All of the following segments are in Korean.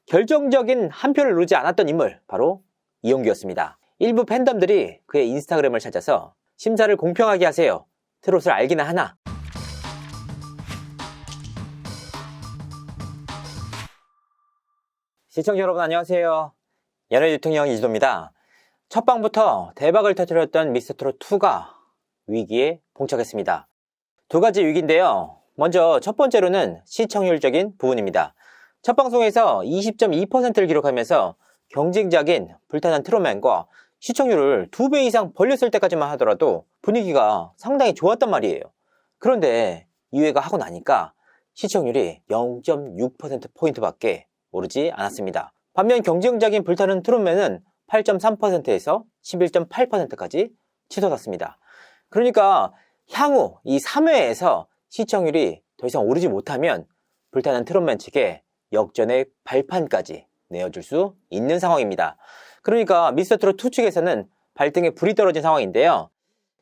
결정적인 한 표를 누르지 않았던 인물, 바로 이용기였습니다. 일부 팬덤들이 그의 인스타그램을 찾아서 심사를 공평하게 하세요. 트롯을 알기나 하나. 시청자 여러분 안녕하세요. 연예 대통령 이지도입니다. 첫 방부터 대박을 터뜨렸던 미스터트롯2가 위기에 봉착했습니다. 두 가지 위기인데요. 먼저 첫 번째로는 시청률적인 부분입니다. 첫 방송에서 20.2%를 기록하면서 경쟁작인 불타는 트롯맨과 시청률을 2배 이상 벌렸을 때까지만 하더라도 분위기가 상당히 좋았단 말이에요. 그런데 2회가 하고 나니까 시청률이 0.6%포인트밖에 오르지 않았습니다. 반면 경쟁작인 불타는 트롯맨은 8.3%에서 11.8%까지 치솟았습니다. 그러니까 향후 이 3회에서 시청률이 더 이상 오르지 못하면 불타는 트롯맨 측에 역전의 발판까지 내어줄 수 있는 상황입니다. 그러니까 미스터트롯2 측에서는 발등에 불이 떨어진 상황인데요.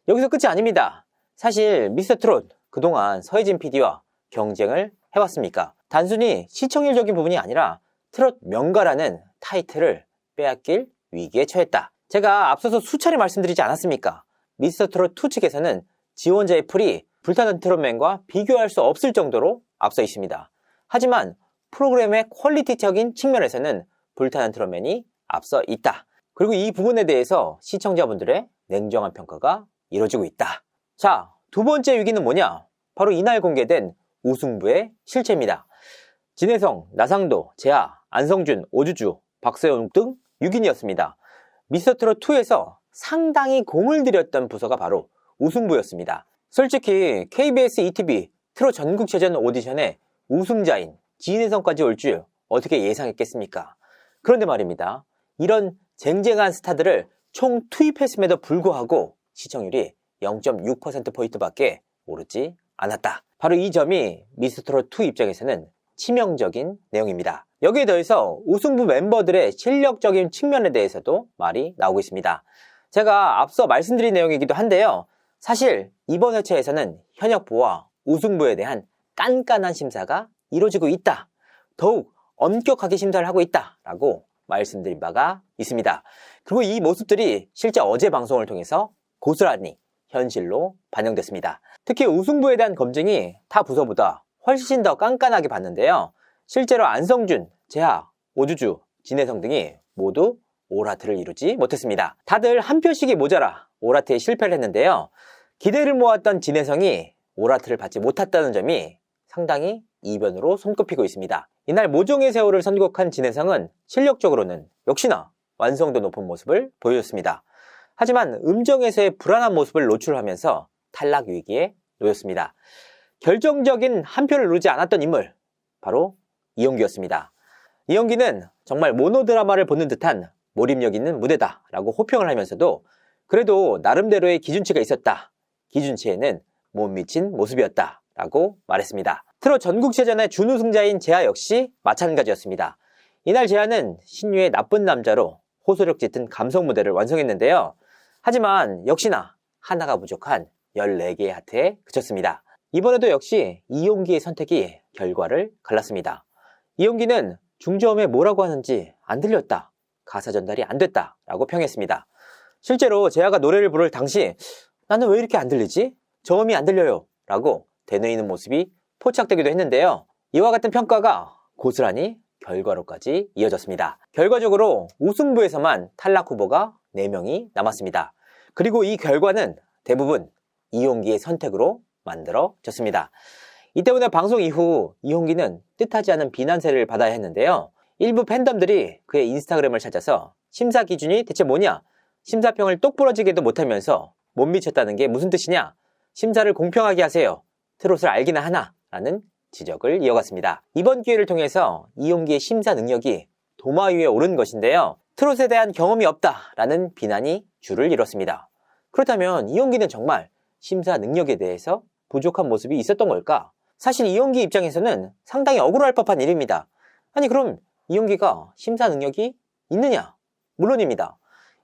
여기서 끝이 아닙니다. 사실 미스터트롯 그동안 서혜진 PD와 경쟁을 해왔습니까? 단순히 시청률적인 부분이 아니라 트롯 명가라는 타이틀을 빼앗길 위기에 처했다. 제가 앞서서 수차례 말씀드리지 않았습니까? 미스터트롯2 측에서는 지원자의 풀이 불타는 트롯맨과 비교할 수 없을 정도로 앞서 있습니다. 하지만 프로그램의 퀄리티적인 측면에서는 불타는 트롯맨이 앞서 있다. 그리고 이 부분에 대해서 시청자분들의 냉정한 평가가 이루어지고 있다. 자, 두 번째 위기는 뭐냐? 바로 이날 공개된 우승부의 실체입니다. 진혜성, 나상도, 재하, 안성준, 오주주, 박세훈 등 6인이었습니다. 미스터트롯2에서 상당히 공을 들였던 부서가 바로 우승부였습니다. 솔직히 KBS ETV 트롯 전국체전 오디션에 우승자인 진혜성까지 올 줄 어떻게 예상했겠습니까? 그런데 말입니다. 이런 쟁쟁한 스타들을 총 투입했음에도 불구하고 시청률이 0.6%포인트밖에 오르지 않았다. 바로 이 점이 미스터트롯2 입장에서는 치명적인 내용입니다. 여기에 더해서 우승부 멤버들의 실력적인 측면에 대해서도 말이 나오고 있습니다. 제가 앞서 말씀드린 내용이기도 한데요. 사실 이번 회차에서는 현역부와 우승부에 대한 깐깐한 심사가 이루어지고 있다. 더욱 엄격하게 심사를 하고 있다 라고 말씀드린 바가 있습니다. 그리고 이 모습들이 실제 어제 방송을 통해서 고스란히 현실로 반영됐습니다. 특히 우승부에 대한 검증이 타 부서보다 훨씬 더 깐깐하게 봤는데요. 실제로 안성준, 재하, 오주주, 진혜성 등이 모두 올하트를 이루지 못했습니다. 다들 한 표씩이 모자라 올하트에 실패를 했는데요. 기대를 모았던 진혜성이 올하트를 받지 못했다는 점이 상당히 이변으로 손꼽히고 있습니다. 이날 모종의 세월을 선곡한 진혜성은 실력적으로는 역시나 완성도 높은 모습을 보여줬습니다. 하지만 음정에서의 불안한 모습을 노출하면서 탈락 위기에 놓였습니다. 결정적인 한 표를 누르지 않았던 인물, 바로 이용기였습니다. 이용기는 정말 모노드라마를 보는 듯한 몰입력 있는 무대다 라고 호평을 하면서도 그래도 나름대로의 기준치가 있었다. 기준치에는 못 미친 모습이었다 라고 말했습니다. 트롯 전국체전의 준우승자인 재하 역시 마찬가지였습니다. 이날 재하는 신유의 나쁜 남자로 호소력 짙은 감성 무대를 완성했는데요. 하지만 역시나 하나가 부족한 14개의 하트에 그쳤습니다. 이번에도 역시 이용기의 선택이 결과를 갈랐습니다. 이용기는 중저음에 뭐라고 하는지 안 들렸다. 가사 전달이 안 됐다 라고 평했습니다. 실제로 재하가 노래를 부를 당시 나는 왜 이렇게 안 들리지? 저음이 안 들려요 라고 되뇌이는 모습이 포착되기도 했는데요. 이와 같은 평가가 고스란히 결과로까지 이어졌습니다. 결과적으로 우승부에서만 탈락 후보가 4명이 남았습니다. 그리고 이 결과는 대부분 이용기의 선택으로 만들어졌습니다. 이 때문에 방송 이후 이용기는 뜻하지 않은 비난세를 받아야 했는데요. 일부 팬덤들이 그의 인스타그램을 찾아서 심사 기준이 대체 뭐냐? 심사평을 똑부러지게도 못하면서 못 미쳤다는 게 무슨 뜻이냐? 심사를 공평하게 하세요. 트롯을 알기나 하나? 라는 지적을 이어갔습니다. 이번 기회를 통해서 이용기의 심사 능력이 도마 위에 오른 것인데요. 트롯에 대한 경험이 없다라는 비난이 줄을 이뤘습니다. 그렇다면 이용기는 정말 심사 능력에 대해서 부족한 모습이 있었던 걸까? 사실 이용기 입장에서는 상당히 억울할 법한 일입니다. 아니 그럼 이용기가 심사 능력이 있느냐? 물론입니다.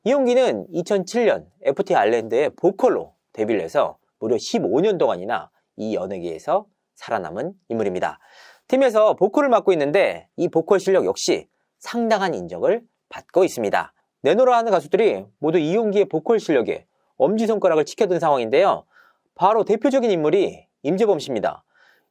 이용기는 2007년 FT 아일랜드의 보컬로 데뷔를 해서 무려 15년 동안이나 이 연예계에서 살아남은 인물입니다. 팀에서 보컬을 맡고 있는데 이 보컬 실력 역시 상당한 인정을 받고 있습니다. 내노라 하는 가수들이 모두 이용기의 보컬 실력에 엄지손가락을 치켜든 상황인데요. 바로 대표적인 인물이 임재범 씨입니다.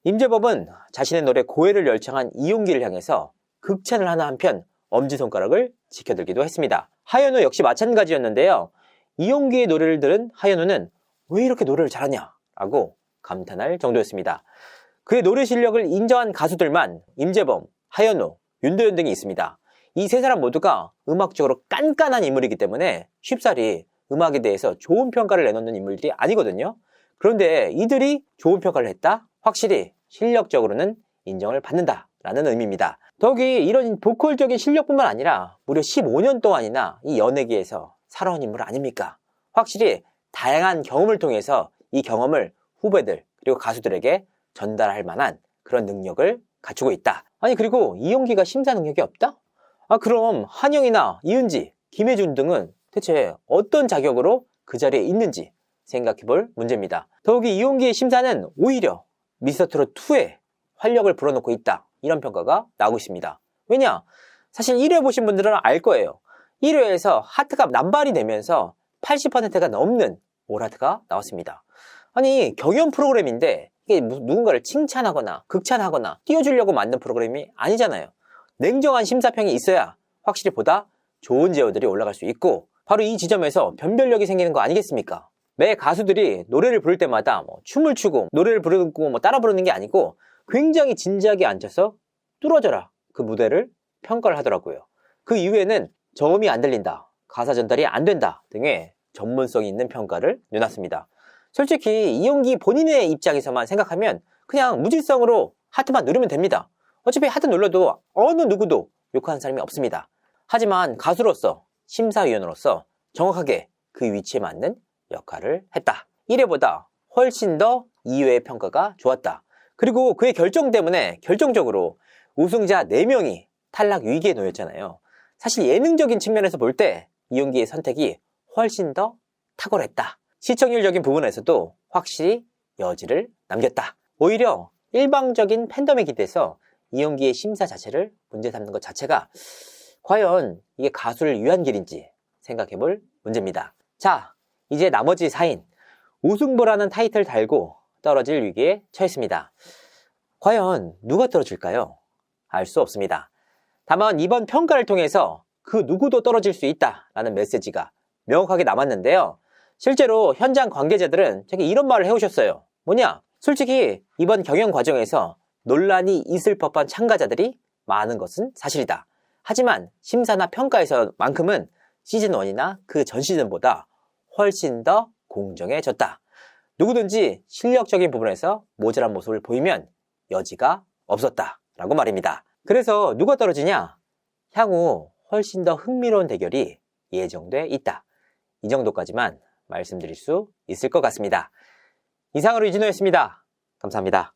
임재범은 자신의 노래 고해를 열창한 이용기를 향해서 극찬을 하는 한편 엄지손가락을 지켜들기도 했습니다. 하현우 역시 마찬가지였는데요. 이용기의 노래를 들은 하현우는 왜 이렇게 노래를 잘하냐 라고 감탄할 정도였습니다. 그의 노래 실력을 인정한 가수들만 임재범, 하현우, 윤도현 등이 있습니다. 이 세 사람 모두가 음악적으로 깐깐한 인물이기 때문에 쉽사리 음악에 대해서 좋은 평가를 내놓는 인물들이 아니거든요. 그런데 이들이 좋은 평가를 했다? 확실히 실력적으로는 인정을 받는다라는 의미입니다. 더욱이 이런 보컬적인 실력뿐만 아니라 무려 15년 동안이나 이 연예계에서 살아온 인물 아닙니까? 확실히 다양한 경험을 통해서 이 경험을 후배들 그리고 가수들에게 전달할 만한 그런 능력을 갖추고 있다. 아니 그리고 이용기가 심사 능력이 없다? 그럼 한영이나 이은지, 김혜준 등은 대체 어떤 자격으로 그 자리에 있는지 생각해 볼 문제입니다. 더욱이 이용기의 심사는 오히려 미스터트롯2에 활력을 불어넣고 있다. 이런 평가가 나오고 있습니다. 왜냐? 사실 1회 보신 분들은 알 거예요. 1회에서 하트가 남발이 되면서 80%가 넘는 올하트가 나왔습니다. 아니 경연 프로그램인데 이게 누군가를 칭찬하거나 극찬하거나 띄워주려고 만든 프로그램이 아니잖아요. 냉정한 심사평이 있어야 확실히 보다 좋은 제어들이 올라갈 수 있고 바로 이 지점에서 변별력이 생기는 거 아니겠습니까? 매 가수들이 노래를 부를 때마다 춤을 추고 노래를 부르고 따라 부르는 게 아니고 굉장히 진지하게 앉아서 뚫어져라 그 무대를 평가를 하더라고요. 그 이후에는 저음이 안 들린다, 가사 전달이 안 된다 등의 전문성이 있는 평가를 내놨습니다. 솔직히 이용기 본인의 입장에서만 생각하면 그냥 무질성으로 하트만 누르면 됩니다. 어차피 하트 눌러도 어느 누구도 욕하는 사람이 없습니다. 하지만 가수로서 심사위원으로서 정확하게 그 위치에 맞는 역할을 했다. 1회보다 훨씬 더 2회의 평가가 좋았다. 그리고 그의 결정 때문에 결정적으로 우승자 4명이 탈락 위기에 놓였잖아요. 사실 예능적인 측면에서 볼 때 이용기의 선택이 훨씬 더 탁월했다. 시청률적인 부분에서도 확실히 여지를 남겼다. 오히려 일방적인 팬덤에 기대서 이용기의 심사 자체를 문제 삼는 것 자체가 과연 이게 가수를 위한 길인지 생각해볼 문제입니다. 자, 이제 나머지 4인 우승부라는 타이틀 달고 떨어질 위기에 처했습니다. 과연 누가 떨어질까요? 알 수 없습니다. 다만 이번 평가를 통해서 그 누구도 떨어질 수 있다라는 메시지가 명확하게 남았는데요. 실제로 현장 관계자들은 되게 이런 말을 해오셨어요. 뭐냐? 솔직히 이번 경연 과정에서 논란이 있을 법한 참가자들이 많은 것은 사실이다. 하지만 심사나 평가에서만큼은 시즌1이나 그 전 시즌보다 훨씬 더 공정해졌다. 누구든지 실력적인 부분에서 모자란 모습을 보이면 여지가 없었다 라고 말입니다. 그래서 누가 떨어지냐? 향후 훨씬 더 흥미로운 대결이 예정돼 있다. 이 정도까지만 말씀드릴 수 있을 것 같습니다. 이상으로 이진호였습니다. 감사합니다.